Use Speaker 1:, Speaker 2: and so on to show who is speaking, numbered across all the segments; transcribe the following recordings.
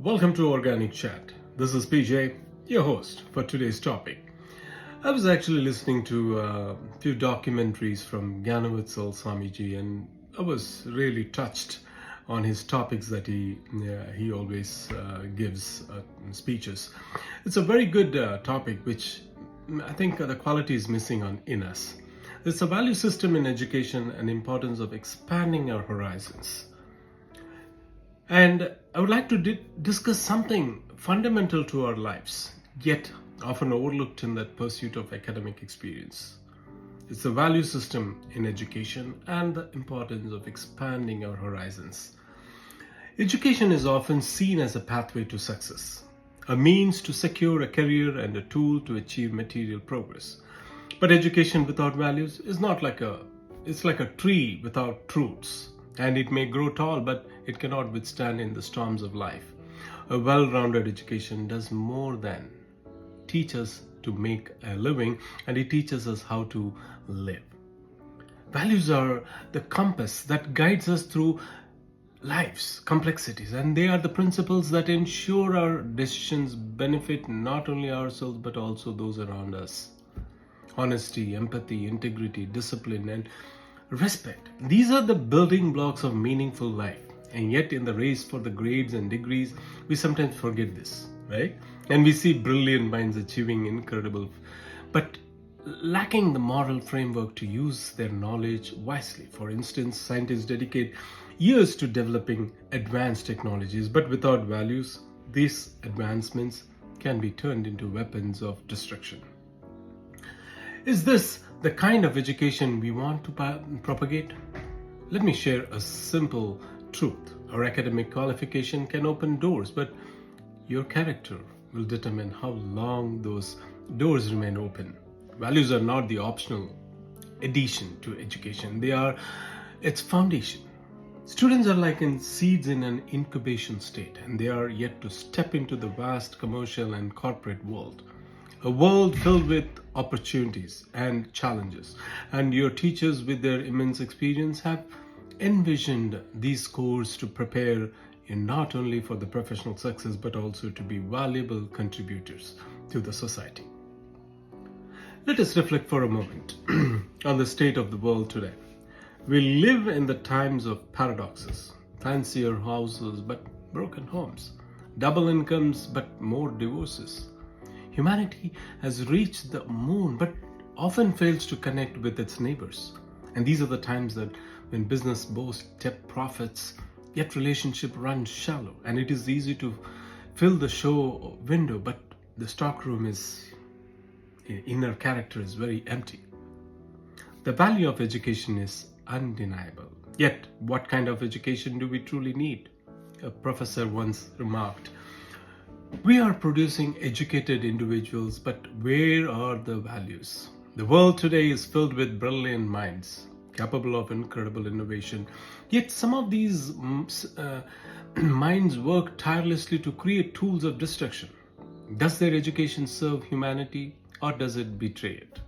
Speaker 1: Welcome to Organic Chat. This is PJ, your host for today's topic. I was actually listening to a few documentaries from Gyanavatsal Swamiji, and I was really touched on his topics that he always gives speeches. It's a very good topic, which I think the quality is missing in us. It's a value system in education and importance of expanding our horizons. And I would like to discuss something fundamental to our lives, yet often overlooked in that pursuit of academic experience. It's the value system in education and the importance of expanding our horizons. Education is often seen as a pathway to success, a means to secure a career and a tool to achieve material progress. But education without values is not it's like a tree without roots. And it may grow tall, but it cannot withstand in the storms of life. A well-rounded education does more than teach us to make a living, and it teaches us how to live. Values are the compass that guides us through life's complexities, and they are the principles that ensure our decisions benefit not only ourselves but also those around us. Honesty, empathy, integrity, discipline, and respect. These are the building blocks of meaningful life. And yet, in the race for the grades and degrees, we sometimes forget this, right? And we see brilliant minds achieving incredible, but lacking the moral framework to use their knowledge wisely. For instance, scientists dedicate years to developing advanced technologies, but without values, these advancements can be turned into weapons of destruction. Is this the kind of education we want to propagate? Let me share a simple truth. Our academic qualification can open doors, but your character will determine how long those doors remain open. Values are not the optional addition to education. They are its foundation. Students are like seeds in an incubation state, and they are yet to step into the vast commercial and corporate world. A world filled with opportunities and challenges. And your teachers, with their immense experience, have envisioned these courses to prepare you not only for the professional success but also to be valuable contributors to the society. Let us reflect for a moment on the state of the world today. We live in the times of paradoxes, fancier houses but broken homes, double incomes but more divorces. Humanity has reached the moon but often fails to connect with its neighbors. And these are the times that when business boasts top profits, yet relationship runs shallow. And it is easy to fill the show window, but the stockroom inner character is very empty. The value of education is undeniable. Yet, what kind of education do we truly need? A professor once remarked, "We are producing educated individuals, but where are the values?" The world today is filled with brilliant minds, capable of incredible innovation. Yet some of these minds work tirelessly to create tools of destruction. Does their education serve humanity, or does it betray it?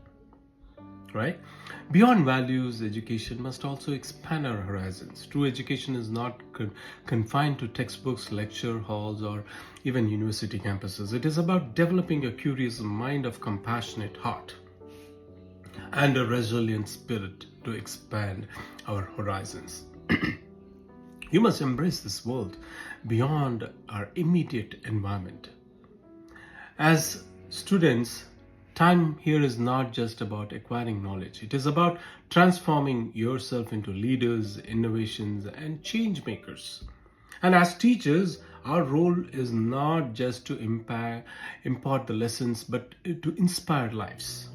Speaker 1: Right? Beyond values, education must also expand our horizons. True education is not confined to textbooks, lecture halls, or even university campuses. It is about developing a curious mind of compassionate heart and a resilient spirit to expand our horizons. You must embrace this world beyond our immediate environment. As students, time here is not just about acquiring knowledge. It is about transforming yourself into leaders, innovations, and change makers. And as teachers, our role is not just to impart the lessons, but to inspire lives.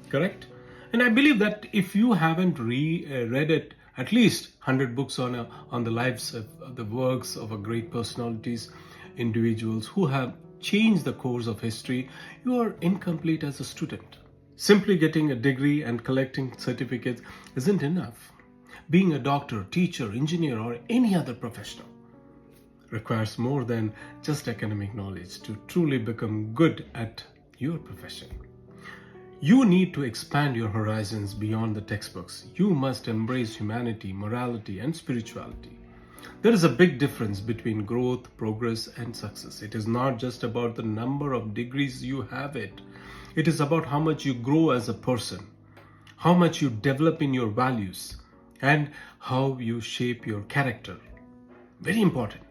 Speaker 1: Correct? And I believe that if you haven't read it, at least 100 books on the lives of the works of a great personalities, individuals who have change the course of history, you are incomplete as a student. Simply getting a degree and collecting certificates isn't enough. Being a doctor, teacher, engineer, or any other professional requires more than just academic knowledge to truly become good at your profession. You need to expand your horizons beyond the textbooks. You must embrace humanity, morality, and spirituality. There is a big difference between growth, progress, and success. It is not just about the number of degrees you have it. It is about how much you grow as a person, how much you develop in your values, and how you shape your character. Very important.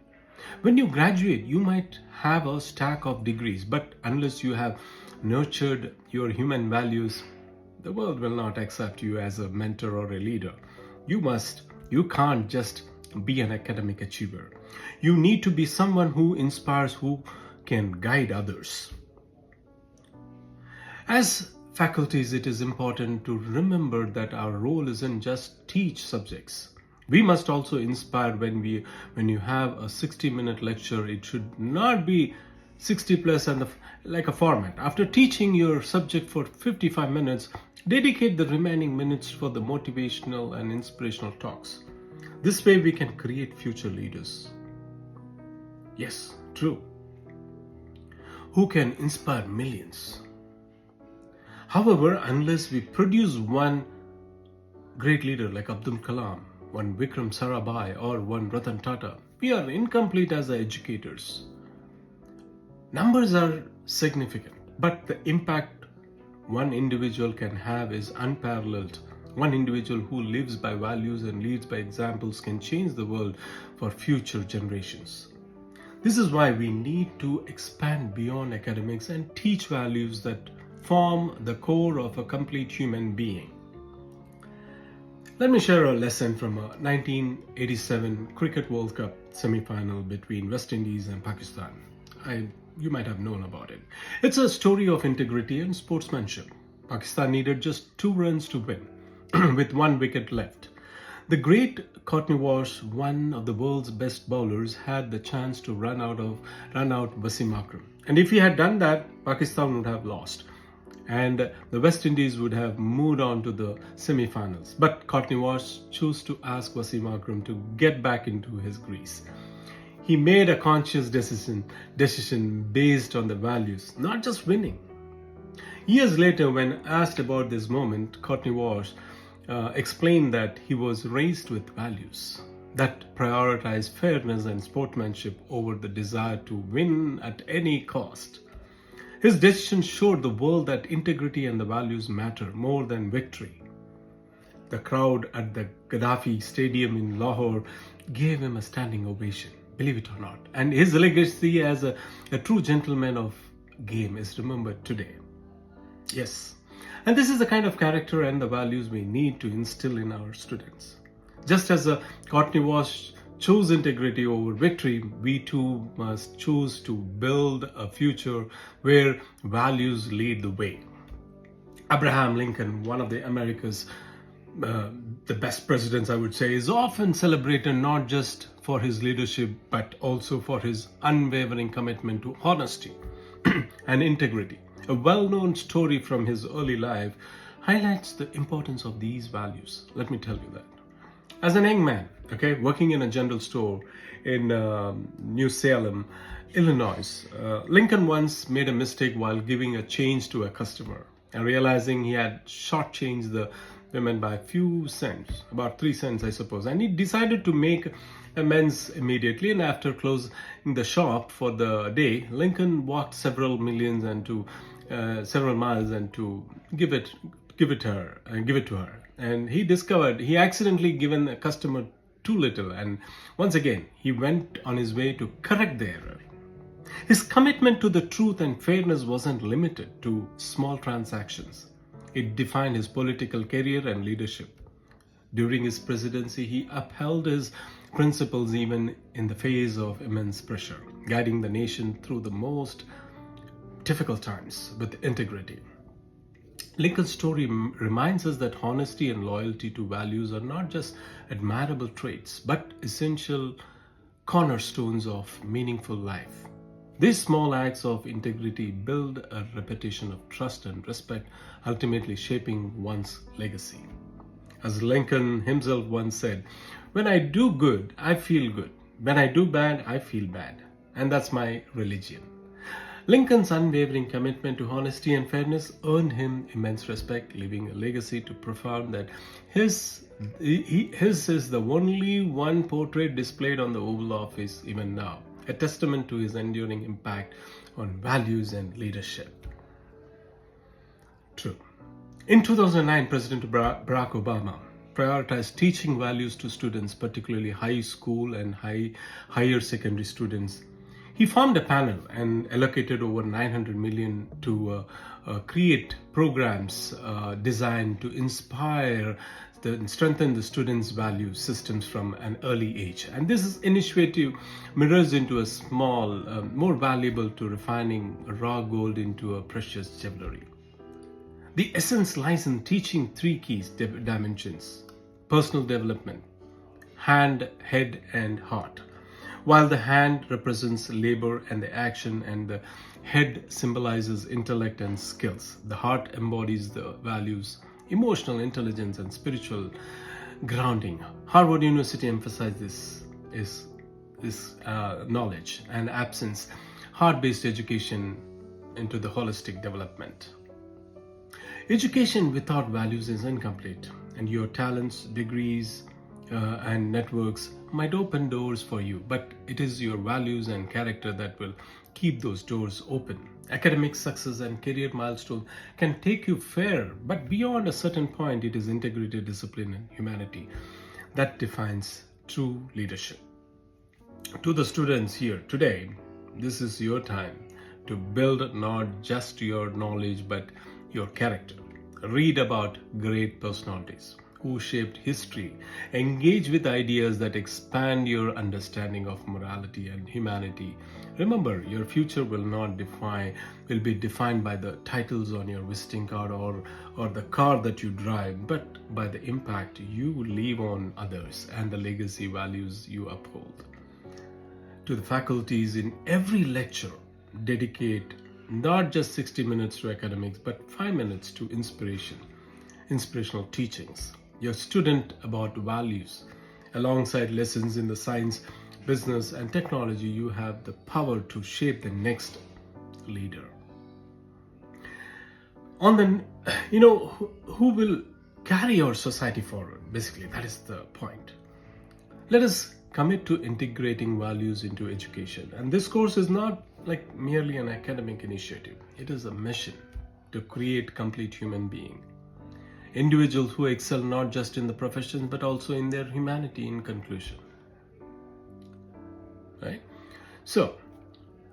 Speaker 1: When you graduate, you might have a stack of degrees, but unless you have nurtured your human values, the world will not accept you as a mentor or a leader. You can't just be an academic achiever. You need to be someone who inspires, who can guide others. As faculties, it is important to remember that our role isn't just teach subjects. We must also inspire. When you have a 60-minute lecture, it should not be 60 plus and like a format. After teaching your subject for 55 minutes, dedicate the remaining minutes for the motivational and inspirational talks. This way we can create future leaders. Yes, true. Who can inspire millions. However, unless we produce one great leader like Abdul Kalam, one Vikram Sarabhai, or one Ratan Tata, we are incomplete as educators. Numbers are significant, but the impact one individual can have is unparalleled. One individual who lives by values and leads by examples can change the world for future generations. This is why we need to expand beyond academics and teach values that form the core of a complete human being. Let me share a lesson from a 1987 Cricket World Cup semi-final between West Indies and Pakistan. You might have known about it. It's a story of integrity and sportsmanship. Pakistan needed just 2 runs to win, with 1 wicket left. The great Courtney Walsh, one of the world's best bowlers, had the chance to run out Wasim Akram. And if he had done that, Pakistan would have lost, and the West Indies would have moved on to the semi-finals. But Courtney Walsh chose to ask Wasim Akram to get back into his crease. He made a conscious decision based on the values, not just winning. Years later, when asked about this moment, Courtney Walsh explained that he was raised with values that prioritize fairness and sportsmanship over the desire to win at any cost. His decision showed the world that integrity and the values matter more than victory. The crowd at the Gaddafi Stadium in Lahore gave him a standing ovation, believe it or not. And his legacy as a true gentleman of game is remembered today. Yes. And this is the kind of character and the values we need to instill in our students. Just as Courtney Walsh chose integrity over victory, we too must choose to build a future where values lead the way. Abraham Lincoln, one of the America's the best presidents, I would say, is often celebrated not just for his leadership, but also for his unwavering commitment to honesty and integrity. A well-known story from his early life highlights the importance of these values. Let me tell you that. As an young man, working in a general store in New Salem, Illinois, Lincoln once made a mistake while giving a change to a customer, and realizing he had shortchanged the women by a few cents, about 3 cents, I suppose. And he decided to make amends immediately. And after closing the shop for the day, Lincoln walked several miles and to give it to her. And he discovered he accidentally given a customer too little. And once again, he went on his way to correct the error. His commitment to the truth and fairness wasn't limited to small transactions. It defined his political career and leadership. During his presidency, he upheld his principles even in the face of immense pressure, guiding the nation through the most difficult times with integrity. Lincoln's story reminds us that honesty and loyalty to values are not just admirable traits, but essential cornerstones of meaningful life. These small acts of integrity build a reputation of trust and respect, ultimately shaping one's legacy. As Lincoln himself once said, "When I do good, I feel good. When I do bad, I feel bad. And that's my religion." Lincoln's unwavering commitment to honesty and fairness earned him immense respect, leaving a legacy to profound that his is the only one portrait displayed on the Oval Office even now, a testament to his enduring impact on values and leadership. True. In 2009, President Barack Obama prioritized teaching values to students, particularly high school and higher secondary students. He formed a panel and allocated over 900 million to create programs designed to inspire and strengthen the students' value systems from an early age. And this initiative mirrors into a small, more valuable to refining raw gold into a precious jewelry. The essence lies in teaching three keys dimensions: personal development, hand, head, and heart. While the hand represents labor and the action, and the head symbolizes intellect and skills, the heart embodies the values, emotional intelligence, and spiritual grounding. Harvard University emphasizes this knowledge and absence heart-based education into the holistic development. Education without values is incomplete, and your talents, degrees, and networks might open doors for you, but it is your values and character that will keep those doors open. Academic success and career milestones can take you far, but beyond a certain point, it is integrity, discipline, and humanity that defines true leadership. To the students here today, this is your time to build not just your knowledge but your character. Read about great personalities who shaped history. Engage with ideas that expand your understanding of morality and humanity. Remember, your future will be defined by the titles on your visiting card or the car that you drive, but by the impact you leave on others and the legacy values you uphold. To the faculties in every lecture, dedicate not just 60 minutes to academics, but 5 minutes to inspirational teachings. Your student about values. Alongside lessons in the science, business, and technology, you have the power to shape the next leader. Who will carry our society forward? Basically, that is the point. Let us commit to integrating values into education. And this course is not like merely an academic initiative. It is a mission to create complete human being. Individuals who excel not just in the profession but also in their humanity in conclusion. Right? So,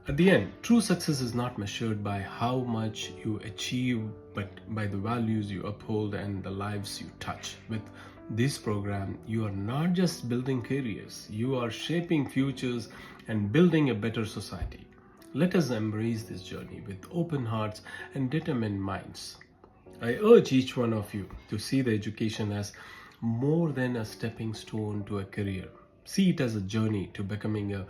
Speaker 1: at the end, true success is not measured by how much you achieve, but by the values you uphold and the lives you touch. With this program, you are not just building careers, you are shaping futures and building a better society. Let us embrace this journey with open hearts and determined minds. I urge each one of you to see the education as more than a stepping stone to a career. See it as a journey to becoming a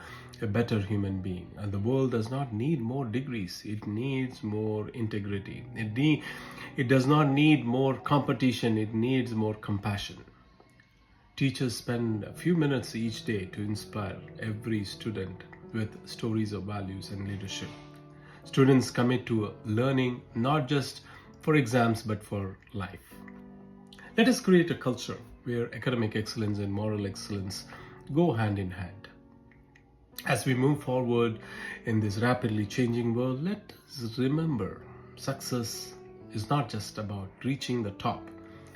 Speaker 1: better human being. And the world does not need more degrees. It needs more integrity. It does not need more competition. It needs more compassion. Teachers spend a few minutes each day to inspire every student with stories of values and leadership. Students commit to learning not just for exams but for life. Let us create a culture where academic excellence and moral excellence go hand in hand. As we move forward in this rapidly changing world, let us remember success is not just about reaching the top.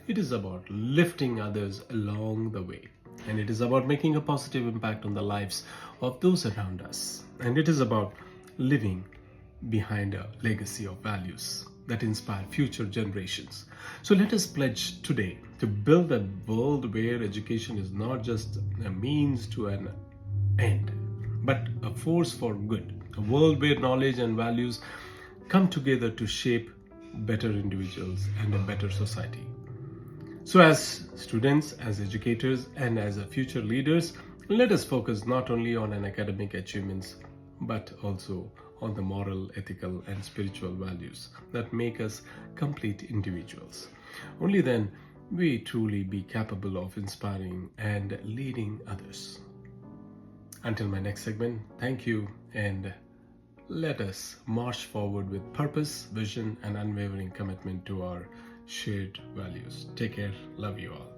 Speaker 1: It is about lifting others along the way. And it is about making a positive impact on the lives of those around us. And it is about living behind a legacy of values that inspire future generations. So let us pledge today to build a world where education is not just a means to an end, but a force for good. A world where knowledge and values come together to shape better individuals and a better society. So as students, as educators, and as future leaders, let us focus not only on an academic achievements, but also on the moral, ethical, and spiritual values that make us complete individuals. Only then we truly be capable of inspiring and leading others. Until my next segment, thank you and Let us march forward with purpose, vision, and unwavering commitment to our shared values. Take care. Love you all.